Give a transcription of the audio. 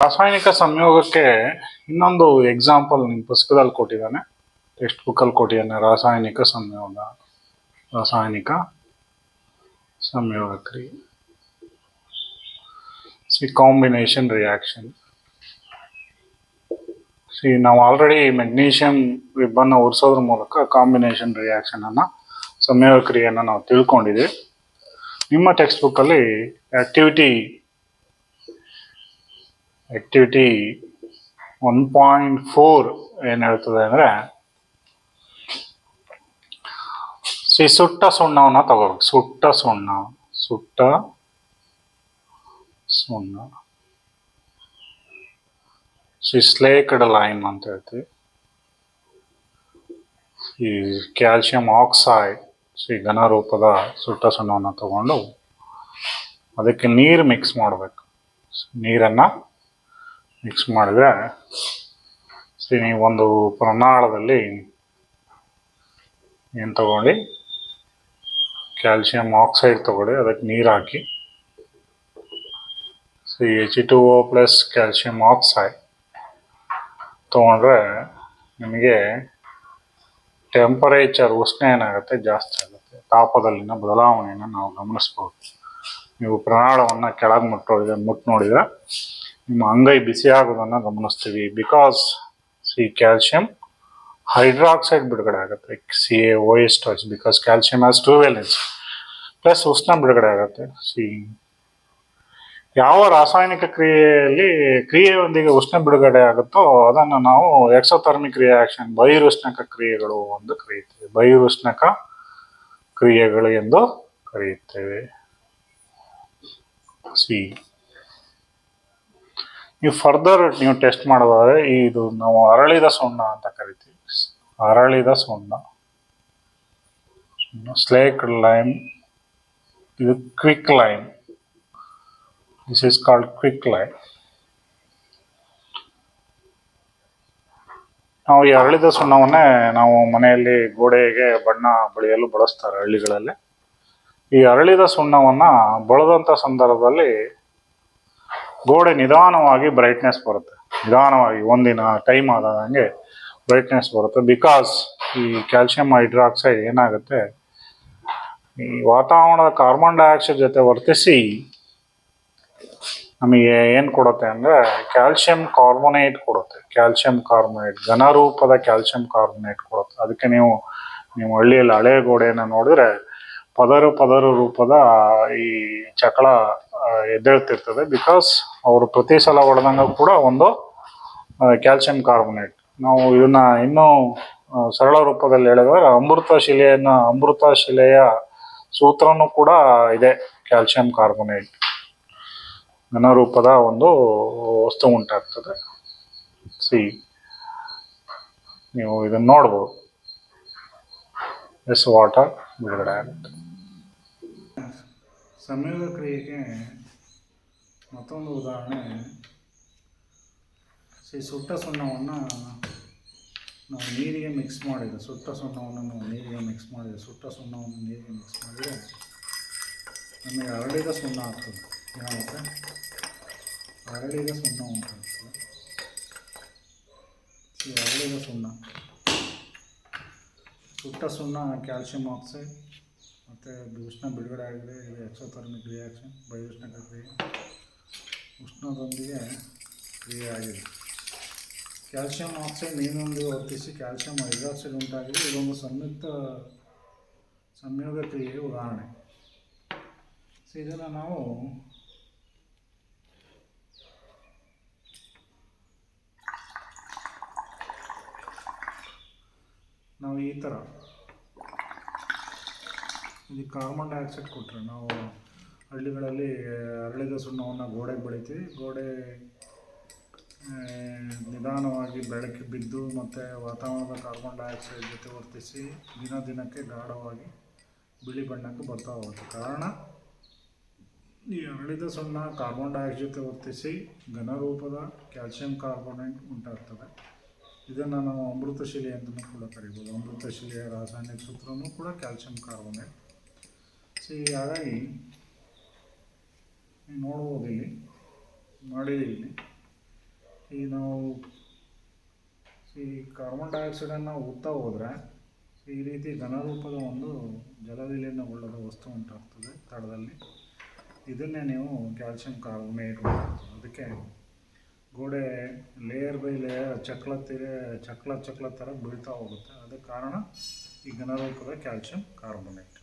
ರಾಸಾಯನಿಕ ಸಂಯೋಗಕ್ಕೆ ಇನ್ನೊಂದು ಎಕ್ಸಾಂಪಲ್ ನಿಮ್ಮ ಪುಸ್ತಕದಲ್ಲಿ ಕೊಟ್ಟಿದ್ದಾನೆ, ಟೆಕ್ಸ್ಟ್ ಬುಕ್ಕಲ್ಲಿ ಕೊಟ್ಟಿದ್ದಾನೆ. ರಾಸಾಯನಿಕ ಸಂಯೋಗ, ರಾಸಾಯನಿಕ ಸಂಯೋಗ ಕ್ರಿಯೆ, ಕಾಂಬಿನೇಷನ್ ರಿಯಾಕ್ಷನ್. ನಾವು ಆಲ್ರೆಡಿ ಮೆಗ್ನೀಷಿಯಂ ರಿಬ್ಬನ್ನು ಉರಿಸೋದ್ರ ಮೂಲಕ ಕಾಂಬಿನೇಷನ್ ರಿಯಾಕ್ಷನ್ ಅನ್ನ, ಸಂಯೋಗ ಕ್ರಿಯೆಯನ್ನು ನಾವು ತಿಳ್ಕೊಂಡಿದ್ದೀವಿ. ನಿಮ್ಮ ಟೆಕ್ಸ್ಟ್ ಬುಕ್ಕಲ್ಲಿ ಆಕ್ಟಿವಿಟಿ 1.4 ಏನು ಹೇಳ್ತದೆ ಅಂದರೆ, ಸುಟ್ಟ ಸುಣ್ಣವನ್ನು ತಗೋಬೇಕು. ಸುಟ್ಟ ಸುಣ್ಣ ಸ್ಲೇಕ್ಡ್ ಲೈಮ್ ಅಂತ ಹೇಳ್ತೀವಿ. ಈ ಕ್ಯಾಲ್ಸಿಯಂ ಆಕ್ಸೈಡ್, ಘನ ರೂಪದ ಸುಟ್ಟ ಸುಣ್ಣವನ್ನು ತಗೊಂಡು ಅದಕ್ಕೆ ನೀರು ಮಿಕ್ಸ್ ಮಾಡಬೇಕು. ನೀರನ್ನು ಮಿಕ್ಸ್ ಮಾಡಿದ್ರೆ ನೀವು ಒಂದು ಪ್ರಮಾಣದಲ್ಲಿ ಏನು ತಗೊಳ್ಳಿ, ಕ್ಯಾಲ್ಸಿಯಂ ಆಕ್ಸೈಡ್ ತಗೊಳ್ಳಿ, ಅದಕ್ಕೆ ನೀರು ಹಾಕಿ H2O ಪ್ಲಸ್ ಕ್ಯಾಲ್ಸಿಯಂ ಆಕ್ಸೈಡ್ ತಗೊಂಡ್ರೆ ನಿಮಗೆ ಟೆಂಪರೇಚರ್, ಉಷ್ಣ ಏನಾಗುತ್ತೆ, ಜಾಸ್ತಿ ಆಗುತ್ತೆ. ತಾಪದಲ್ಲಿನ ಬದಲಾವಣೆಯನ್ನು ನಾವು ಗಮನಿಸ್ಬೋದು. ನೀವು ಪ್ರಮಾಣವನ್ನು ಕೆಳಗೆ ಮುಟ್ಟು ನೋಡಿದರೆ ನಿಮ್ಮ ಅಂಗೈ ಬಿಸಿ ಆಗೋದನ್ನು ಗಮನಿಸ್ತೀವಿ. ಬಿಕಾಸ್ ಕ್ಯಾಲ್ಸಿಯಂ ಹೈಡ್ರಾಕ್ಸೈಡ್ ಬಿಡುಗಡೆ ಆಗುತ್ತೆ, CaOH, because calcium has 2 valence, plus ಉಷ್ಣ ಬಿಡುಗಡೆ ಆಗುತ್ತೆ. ಯಾವ ರಾಸಾಯನಿಕ ಕ್ರಿಯೆಯೊಂದಿಗೆ ಉಷ್ಣ ಬಿಡುಗಡೆ ಆಗುತ್ತೋ ಅದನ್ನು ನಾವು ಎಕ್ಸೋಥರ್ಮಿಕ್ ರಿಯಾಕ್ಷನ್, ಬಹಿರುಷ್ಣಕ ಕ್ರಿಯೆಗಳು ಎಂದು ಕರೆಯುತ್ತೇವೆ. ಬಹಿರುಷ್ಣಕ ಕ್ರಿಯೆಗಳು ಎಂದು ಕರೆಯುತ್ತೇವೆ. ನೀವು ಫರ್ದರ್ ನೀವು ಟೆಸ್ಟ್ ಮಾಡೋದಾದ್ರೆ, ಇದು ನಾವು ಅರಳಿದ ಸುಣ್ಣ ಅಂತ ಕರಿತೀವಿ. ಅರಳಿದ ಸುಣ್ಣ, ಸ್ಲೇಕ್ಡ್ ಲೈಮ್. ಇದು quick lime. This is called quick lime. ನಾವು ಈ ಅರಳಿದ ಸುಣ್ಣವನ್ನೇ ನಾವು ಮನೆಯಲ್ಲಿ ಗೋಡೆಗೆ ಬಣ್ಣ ಬಳಿಯಲು ಬಳಸ್ತಾರೆ ಹಳ್ಳಿಗಳಲ್ಲಿ. ಈ ಅರಳಿದ ಸುಣ್ಣವನ್ನು ಬಳದಂಥ ಸಂದರ್ಭದಲ್ಲಿ ಗೋಡೆ ನಿಧಾನವಾಗಿ ಬ್ರೈಟ್ನೆಸ್ ಬರುತ್ತೆ. ನಿಧಾನವಾಗಿ ಒಂದಿನ ಟೈಮ್ ಆದಂಗೆ ಬ್ರೈಟ್ನೆಸ್ ಬರುತ್ತೆ. ಬಿಕಾಸ್ ಈ ಕ್ಯಾಲ್ಸಿಯಂ ಹೈಡ್ರಾಕ್ಸೈಡ್ ಏನಾಗುತ್ತೆ, ಈ ವಾತಾವರಣದ ಕಾರ್ಬನ್ ಡೈಆಕ್ಸೈಡ್ ಜೊತೆ ವರ್ತಿಸಿ ನಮಗೆ ಏನು ಕೊಡುತ್ತೆ ಅಂದರೆ ಕ್ಯಾಲ್ಸಿಯಂ ಕಾರ್ಬೋನೇಟ್ ಕೊಡುತ್ತೆ. ಕ್ಯಾಲ್ಸಿಯಂ ಕಾರ್ಬೋನೇಟ್, ಘನರೂಪದ ಕ್ಯಾಲ್ಸಿಯಂ ಕಾರ್ಬೋನೇಟ್ ಕೊಡುತ್ತೆ. ಅದಕ್ಕೆ ನೀವು ಹಳ್ಳಿಯಲ್ಲಿ ಹಳೆ ಗೋಡೆಯನ್ನು ನೋಡಿದ್ರೆ ಪದರ ರೂಪದ ಈ ಚಕಳ ಎದ್ದೇಳ್ತಿರ್ತದೆ. ಬಿಕಾಸ್ ಅವರು ಪ್ರತಿ ಸಲ ಹೊಡೆದಂಗ ಕೂಡ ಒಂದು ಕ್ಯಾಲ್ಸಿಯಂ ಕಾರ್ಬೋನೇಟ್. ನಾವು ಇದನ್ನ ಇನ್ನೂ ಸರಳ ರೂಪದಲ್ಲಿ ಹೇಳಿದ್ರೆ ಅಮೃತ ಶಿಲೆಯ ಸೂತ್ರನೂ ಕೂಡ ಇದೆ. ಕ್ಯಾಲ್ಸಿಯಂ ಕಾರ್ಬೋನೇಟ್ ಘನರೂಪದ ಒಂದು ವಸ್ತು ಉಂಟಾಗ್ತದೆ. ನೀವು ಇದನ್ನು ನೋಡ್ಬೋದು. ವಾಟರ್ ಬಿಡುಗಡೆ ಆಗುತ್ತೆ. ಸಂಯೋಗ ಕ್ರಿಯೆಗೆ ಮತ್ತೊಂದು ಉದಾಹರಣೆ, ಸುಟ್ಟ ಸುಣ್ಣವನ್ನು ನಾವು ನೀರಿಗೆ ಮಿಕ್ಸ್ ಮಾಡಿದರೆ, ಸುಟ್ಟ ಸುಣ್ಣವನ್ನು ನೀರಿಗೆ ಮಿಕ್ಸ್ ಮಾಡಿದರೆ ನಮಗೆ ಅರಳಿದ ಸುಣ್ಣ ಆಗ್ತದೆ. ಏನಾಗುತ್ತೆ, ಅರಳಿದ ಸುಣ್ಣ ಉಂಟಾಗ್ತದೆ. ಅರಳಿದ ಸುಟ್ಟ ಸುಣ್ಣ ಕ್ಯಾಲ್ಸಿಯಂ ಆಕ್ಸೈಡ್ ಮತ್ತು ಉಷ್ಣ ಬಿಡುಗಡೆ ಆಗಿದೆ. ಇದು ಎಕ್ಸೋಥರ್ಮಿಕ್ ರಿಯಾಕ್ಷನ್, ಬಹಿರುಷ್ಣಕ ಕ್ರಿಯೆ. ಉಷ್ಣದೊಂದಿಗೆ ಕ್ರಿಯೆ ಆಗಿದೆ. ಕ್ಯಾಲ್ಸಿಯಂ ಆಕ್ಸೈಡ್ ನೀರಿನೊಂದಿಗೆ ವರ್ತಿಸಿ ಕ್ಯಾಲ್ಸಿಯಂ ಹೈಡ್ರಾಕ್ಸೈಡ್ ಉಂಟಾಗಿದೆ. ಇದೊಂದು ಸಂಯೋಗ ಕ್ರಿಯೆಗೆ ಉದಾಹರಣೆ. ಇದನ್ನು ನಾವು ಈ ಥರ ಇದಕ್ಕೆ ಕಾರ್ಬನ್ ಡೈಆಕ್ಸೈಡ್ ಕೊಟ್ಟರೆ, ನಾವು ಹಳ್ಳಿಗಳಲ್ಲಿ ಅರಳಿದ ಸುಣ್ಣವನ್ನು ಗೋಡೆಗೆ ಬೆಳಿತೀವಿ. ಗೋಡೆ ನಿಧಾನವಾಗಿ ಬೆಳಕಿಗೆ ಬಿದ್ದು ಮತ್ತು ವಾತಾವರಣದ ಕಾರ್ಬನ್ ಡೈಆಕ್ಸೈಡ್ ಜೊತೆ ವರ್ತಿಸಿ ದಿನಕ್ಕೆ ಗಾಢವಾಗಿ ಬಿಳಿ ಬಣ್ಣಕ್ಕೆ ಬರ್ತಾ ಹೋಗುತ್ತೆ. ಕಾರಣ ಈ ಅರಳಿದ ಸುಣ್ಣ ಕಾರ್ಬನ್ ಡೈಆಕ್ಸೈಡ್ ಜೊತೆ ವರ್ತಿಸಿ ಘನರೂಪದ ಕ್ಯಾಲ್ಸಿಯಂ ಕಾರ್ಬೋನೇಟ್ ಉಂಟಾಗ್ತದೆ. ಇದನ್ನು ನಾವು ಅಮೃತಶಿಲೆ ಅಂತಲೂ ಕೂಡ ಕರಿಬೋದು. ಅಮೃತಶಿಲೆಯ ರಾಸಾಯನಿಕ ಸೂತ್ರನೂ ಕೂಡ ಕ್ಯಾಲ್ಸಿಯಂ ಕಾರ್ಬೋನೇಟ್. ಹಾಗಾಗಿ ನೋಡ್ಬೋದು, ಇಲ್ಲಿ ಈ ನಾವು ಈ ಕಾರ್ಬನ್ ಡೈಆಕ್ಸೈಡನ್ನು ಊದ್ತಾ ಹೋದರೆ ಈ ರೀತಿ ಘನರೂಪದ ಒಂದು ಜಲವಿಲೀನಗೊಳ್ಳದ ವಸ್ತು ಉಂಟಾಗ್ತದೆ ತಳದಲ್ಲಿ. ಇದನ್ನೇ ನೀವು ಕ್ಯಾಲ್ಸಿಯಂ ಕಾರ್ಬೊನೇಟ್ ಮಾಡ್ತೀವಿ. ಅದಕ್ಕೆ ಗೋಡೆ ಲೇಯರ್ ಬೈ ಲೇಯರ್ ಚಕ್ಲ ಥರ ಬೀಳ್ತಾ ಹೋಗುತ್ತೆ. ಅದಕ್ಕೆ ಕಾರಣ ಈ ಘನರೂಪದ ಕ್ಯಾಲ್ಸಿಯಂ ಕಾರ್ಬೊನೇಟ್.